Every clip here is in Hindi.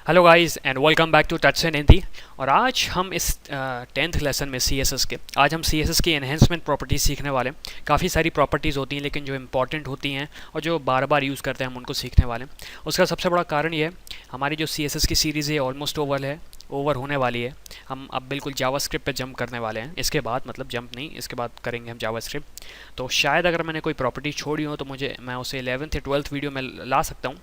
Hello guys and welcome back to touch and Hindi. और आज हम इस 10th लेसन में सीएसएस के आज हम सीएसएस की एनहेंसमेंट प्रॉपर्टीज़ सीखने वाले हैं। काफ़ी सारी प्रॉपर्टीज़ होती हैं लेकिन जो इंपॉर्टेंट होती हैं और जो बार बार यूज़ करते हैं हम उनको सीखने वाले हैं। उसका सबसे बड़ा कारण ये है, हमारी जो सीएसएस की सीरीज़ है ऑलमोस्ट ओवर होने वाली है। हम अब बिल्कुल जावास्क्रिप्ट पे जंप करने वाले हैं। इसके बाद मतलब जंप नहीं, इसके बाद करेंगे हम जावास्क्रिप्ट। तो शायद अगर मैंने कोई प्रॉपर्टी छोड़ी हो तो मैं उसे 11th या 12th वीडियो में ला सकता हूँ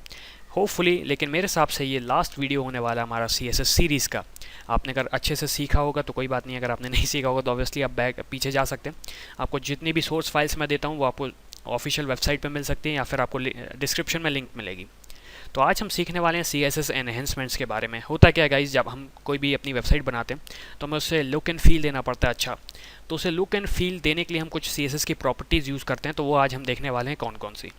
होपफुली। लेकिन मेरे हिसाब से ये लास्ट वीडियो होने वाला है हमारा सीएसएस सीरीज़ का। आपने अगर अच्छे से सीखा होगा तो कोई बात नहीं, अगर आपने नहीं सीखा होगा तो ऑब्वियसली आप बैक पीछे जा सकते हैं। आपको जितनी भी सोर्स फाइल्स मैं देता हूँ वो आपको ऑफिशियल वेबसाइट पे मिल सकती हैं या फिर आपको डिस्क्रिप्शन में लिंक मिलेगी। तो आज हम सीखने वाले हैं सीएसएस एनहेंसमेंट्स के बारे में। होता क्या है गाइस, जब हम कोई भी अपनी वेबसाइट बनाते हैं तो हमें उसे लुक एंड फील देना पड़ता है। अच्छा, तो उसे लुक एंड फील देने के लिए हम कुछ सीएसएस की प्रॉपर्टीज़ यूज़ करते हैं। तो वो आज हम देखने वाले हैं कौन कौन सी।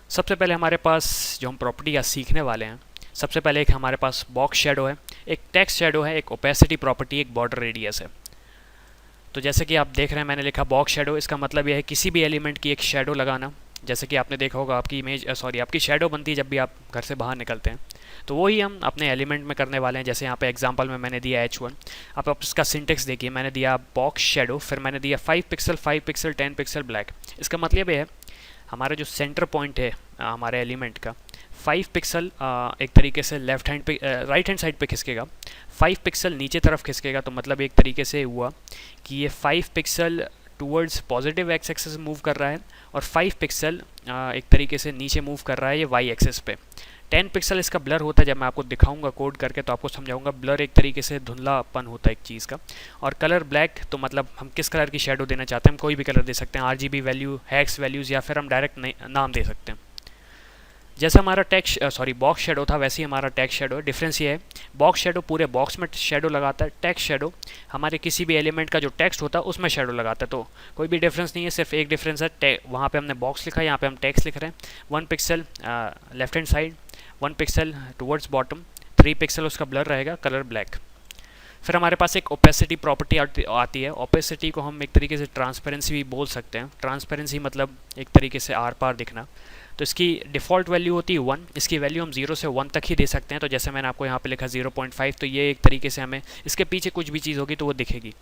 सबसे पहले हमारे पास जो हम प्रॉपर्टी आज सीखने वाले हैं, सबसे पहले एक हमारे पास बॉक्स शेडो है, एक टेक्स्ट शेडो है, एक ओपेसिटी प्रॉपर्टी, एक बॉर्डर रेडियस है। तो जैसे कि आप देख रहे हैं मैंने लिखा बॉक्स शेडो, इसका मतलब यह है किसी भी एलिमेंट की एक शेडो लगाना। जैसे कि आपने देखा होगा आपकी शेडो बनती है जब भी आप घर से बाहर निकलते हैं, तो वही हम अपने एलिमेंट में करने वाले हैं। जैसे यहाँ पे एग्जांपल में मैंने दिया H1। आप इसका सिंटेक्स देखिए, मैंने दिया बॉक्स शेडो, फिर मैंने दिया 5 पिक्सल 5 पिक्सल 10 पिक्सल ब्लैक। इसका मतलब ये है हमारा जो सेंटर पॉइंट है हमारे एलिमेंट का 5 पिक्सल एक तरीके से लेफ्ट हैंड पे राइट हैंड साइड पे खिसकेगा, 5 पिक्सल नीचे तरफ खिसकेगा। तो मतलब एक तरीके से हुआ कि ये 5 pixel towards positive x axis move कर रहा है और 5 पिक्सल एक तरीके से नीचे मूव कर रहा है ये वाई एक्सिस पे। 10 पिक्सल इसका ब्लर होता है, जब मैं आपको दिखाऊंगा कोड करके तो आपको समझाऊंगा। ब्लर एक तरीके से धुंधलापन होता है एक चीज़ का। और कलर ब्लैक, तो मतलब हम किस कलर की शेडो देना चाहते हैं, हम कोई भी कलर दे सकते हैं, आरजीबी वैल्यू, हेक्स वैल्यूज़, या फिर हम डायरेक्ट नाम दे सकते हैं। जैसा हमारा बॉक्स शेडो था वैसे ही हमारा टेक्स्ट शेडो है। डिफरेंस ये है, बॉक्स शेडो पूरे बॉक्स में शेडो लगाता है, टेक्स्ट शेडो हमारे किसी भी एलिमेंट का जो टेक्स्ट होता है उसमें शेडो लगाता है। तो कोई भी डिफरेंस नहीं है, सिर्फ एक डिफरेंस है, वहाँ पे हमने बॉक्स लिखा है, यहाँ पे हम टेक्स्ट लिख रहे हैं। 1 pixel left hand side, 1 pixel towards bottom, 3 pixel उसका ब्लर रहेगा, कलर ब्लैक। फिर हमारे पास एक ओपेसिटी प्रॉपर्टी आती है। ओपेसिटी को हम एक तरीके से ट्रांसपेरेंसी भी बोल सकते हैं। ट्रांसपेरेंसी मतलब एक तरीके से आर पार दिखना। तो इसकी डिफ़ॉल्ट वैल्यू होती है 1, इसकी वैल्यू हम 0 से 1 तक ही दे सकते हैं। तो जैसे मैंने आपको यहाँ पे लिखा 0.5, तो ये एक तरीके से हमें इसके पीछे कुछ भी चीज़ होगी तो वो दिखेगी।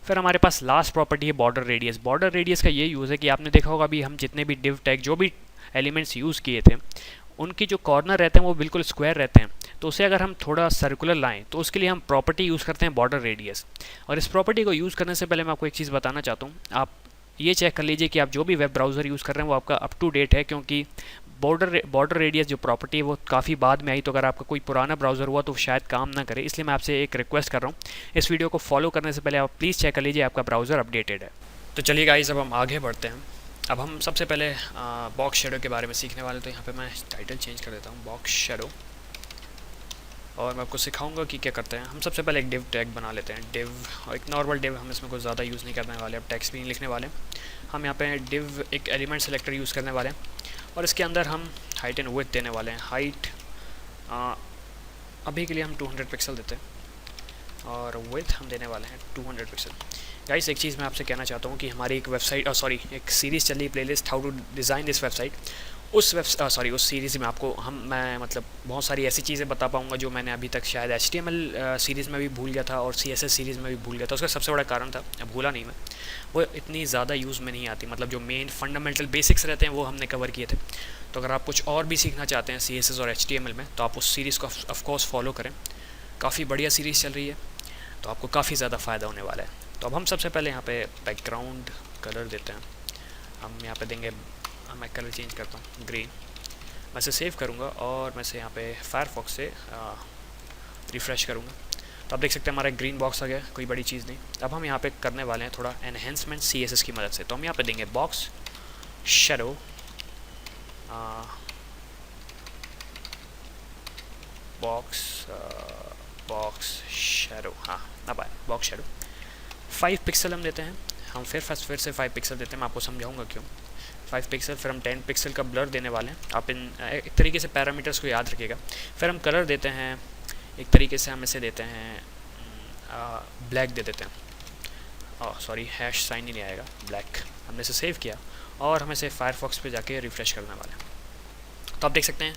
फिर हमारे पास लास्ट प्रॉपर्टी है बॉर्डर रेडियस। बॉर्डर रेडियस का ये यूज़ है कि आपने देखा होगा अभी हम जितने भी डिव टैग जो भी एलिमेंट्स यूज़ किए थे उनकी जो कॉर्नर रहते हैं वो बिल्कुल स्क्वायर रहते हैं। तो उसे अगर हम थोड़ा सर्कुलर लाएं तो उसके लिए हम प्रॉपर्टी यूज़ करते हैं बॉर्डर रेडियस। और इस प्रॉपर्टी को यूज़ करने से पहले मैं आपको एक चीज़ बताना चाहता हूँ। आप ये चेक कर लीजिए कि आप जो भी वेब ब्राउज़र यूज़ कर रहे हैं वो आपका अप टू डेट है, क्योंकि बॉर्डर रेडियस जो प्रॉपर्टी है वो काफ़ी बाद में आई। तो अगर आपका कोई पुराना ब्राउज़र हुआ तो शायद काम ना करे। इसलिए मैं आपसे एक रिक्वेस्ट कर रहा हूँ, इस वीडियो को फॉलो करने से पहले आप प्लीज़ चेक कर लीजिए आपका ब्राउज़र अपडेटेड है। तो चलिए गाइस, अब हम आगे बढ़ते हैं। अब हम सबसे पहले बॉक्स शेडो के बारे में सीखने वाले। तो यहाँ पे मैं टाइटल चेंज कर देता हूँ, बॉक्स शेडो, और मैं आपको सिखाऊंगा कि क्या करते हैं। हम सबसे पहले एक डिव टैग बना लेते हैं, डिव, और एक नॉर्मल डिव, हम इसमें कुछ ज़्यादा यूज़ नहीं करने वाले, अब टेक्स्ट भी नहीं लिखने वाले। हम यहाँ पे डिव एक एलिमेंट सेलेक्टर यूज़ करने वाले हैं और इसके अंदर हम हाइट एंड विड्थ देने वाले हैं। हाइट अभी के लिए हम 200 पिक्सल देते हैं और विड्थ हम देने वाले हैं 200 पिक्सल। गाइस, एक चीज़ मैं आपसे कहना चाहता हूँ कि हमारी एक वेबसाइट एक सीरीज़ चल रही है, playlist how to design this website. उस सीरीज़ में आपको मैं मतलब बहुत सारी ऐसी चीज़ें बता पाऊँगा जो मैंने अभी तक शायद HTML सीरीज़ में भी भूल गया था और CSS सीरीज़ में भी भूल गया था। उसका सबसे बड़ा कारण था, भूला नहीं मैं, वो इतनी ज़्यादा यूज़ में नहीं आती। मतलब जो मेन फंडामेंटल बेसिक्स रहते हैं वो हमने कवर किए थे। तो अगर आप कुछ और भी सीखना चाहते हैं CSS और HTML में तो आप उस सीरीज़ को ऑफकोर्स फॉलो करें। काफ़ी बढ़िया सीरीज़ चल रही है, तो आपको काफ़ी ज़्यादा फ़ायदा होने वाला है। तो अब हम सबसे पहले यहाँ पे बैकग्राउंड कलर देते हैं। हम यहाँ पे देंगे, मैं कलर चेंज करता हूँ, ग्रीन। मैं इसे सेव करूँगा और मैं इसे यहाँ पे फायरफॉक्स से रिफ़्रेश करूँगा। तो आप देख सकते हैं हमारा ग्रीन बॉक्स आ गया, कोई बड़ी चीज़ नहीं। अब हम यहाँ पे करने वाले हैं थोड़ा एनहेंसमेंट CSS की मदद से। तो हम यहाँ पे देंगे बॉक्स शेडो, बॉक्स शेडो, हाँ अब आया बॉक्स शेडो। 5 पिक्सल हम देते हैं, हम फिर से 5 पिक्सल देते हैं, मैं आपको समझाऊंगा क्यों। 5 पिक्सल, फिर हम 10 पिक्सल का ब्लर देने वाले हैं। आप इन एक तरीके से पैरामीटर्स को याद रखिएगा। फिर हम कलर देते हैं, एक तरीके से हम इसे देते हैं ब्लैक दे देते हैं। सॉरी, हैश साइन ही नहीं आएगा, ब्लैक। हमने इसे सेव किया और हम इसे फायरफॉक्स पे जाके रिफ़्रेश करने वाले हैं। तो आप देख सकते हैं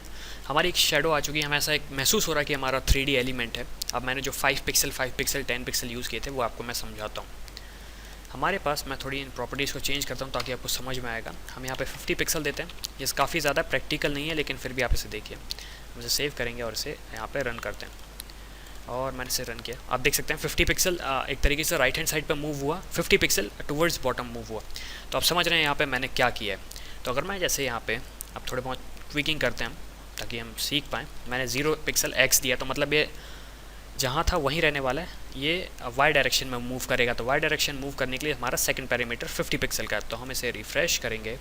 हमारी एक शेडो आ चुकी है, हमें ऐसा एक महसूस हो रहा है कि हमारा 3D एलिमेंट है। अब मैंने जो 5 पिक्सल 10 पिक्सल यूज़ किए थे वो आपको मैं समझाता हूँ। हमारे पास मैं थोड़ी इन प्रॉपर्टीज़ को चेंज करता हूँ ताकि आपको समझ में आएगा। हम यहाँ पे 50 पिक्सल देते हैं। ये काफ़ी ज़्यादा प्रैक्टिकल नहीं है, लेकिन फिर भी आप इसे देखिए। हम इसे सेव करेंगे और इसे यहाँ पे रन करते हैं, और मैंने इसे रन किया। आप देख सकते हैं 50 पिक्सल एक तरीके से राइट हैंड साइड पर मूव हुआ, 50 पिक्सल टुवर्ड्स बॉटम मूव हुआ। तो आप समझ रहे हैं यहाँ पे मैंने क्या किया है। तो अगर मैं जैसे यहाँ पे अब थोड़े बहुत ट्विकिंग करते हैं ताकि हम सीख पाएँ। मैंने 0 पिक्सल एक्स दिया, तो मतलब ये जहाँ था वहीं रहने वाला है, ये वाई डायरेक्शन में मूव करेगा। तो वाई डायरेक्शन मूव करने के लिए हमारा सेकंड पैरामीटर 50 पिक्सल का है। तो हम इसे रिफ़्रेश करेंगे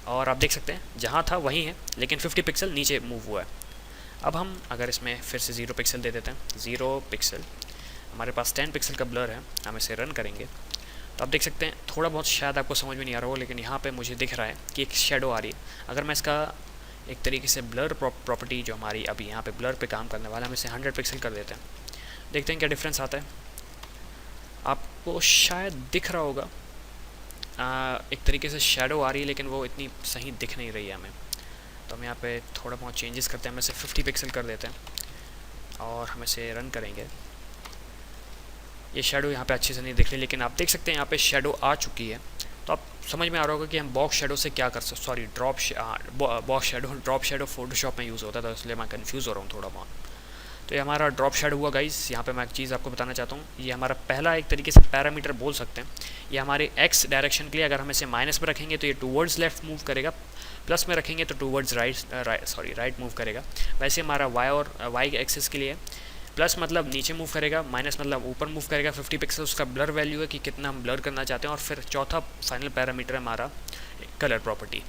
और आप देख सकते हैं जहाँ था वहीं है, लेकिन 50 पिक्सल नीचे मूव हुआ है। अब हम अगर इसमें फिर से 0 पिक्सल दे देते हैं, 0 पिक्सल, हमारे पास 10 पिक्सल का ब्लर है। हम इसे रन करेंगे तो आप देख सकते हैं थोड़ा बहुत शायद आपको समझ में नहीं आ रहा हो, लेकिन यहाँ पे मुझे दिख रहा है कि एक शेडो आ रही है। अगर मैं इसका एक तरीके से ब्लर प्रॉपर्टी जो हमारी अभी यहाँ पे ब्लर पे काम करने वाला है, हम इसे 100 पिक्सल कर देते हैं। देखते हैं क्या डिफरेंस आता है। आपको शायद दिख रहा होगा एक तरीके से शेडो आ रही है, लेकिन वो इतनी सही दिख नहीं रही है हमें। तो हम यहाँ पे थोड़ा बहुत चेंजेस करते हैं, हम इसे 50 पिक्सल कर देते हैं और हम इसे रन करेंगे। ये शेडो यहाँ पे अच्छे से नहीं दिख रही, लेकिन आप देख सकते हैं यहाँ पे शेडो आ चुकी है। तो आप समझ में आ रहा होगा कि हम बॉक्स शेडो से क्या कर सकते, सॉरी ड्रॉप शेडो फोटोशॉप में यूज़ होता था, इसलिए मैं कंफ्यूज हो रहा हूँ थोड़ा बहुत। तो ये हमारा ड्रॉप शेडो हुआ गाइस। यहाँ पे मैं एक चीज़ आपको बताना चाहता हूँ, ये हमारा पहला एक तरीके से पैरामीटर बोल सकते हैं। ये हमारे एक्स डायरेक्शन के लिए, अगर हम इसे माइनस में रखेंगे तो ये टूवर्ड्स लेफ्ट मूव करेगा, प्लस में रखेंगे तो टूवर्ड्स राइट मूव करेगा। वैसे हमारा वाई और वाई एक्सिस के लिए प्लस मतलब नीचे मूव करेगा, माइनस मतलब ऊपर मूव करेगा। 50 पिक्सल उसका ब्लर वैल्यू है कि कितना हम ब्लर करना चाहते हैं। और फिर चौथा फाइनल पैरामीटर है हमारा कलर प्रॉपर्टी।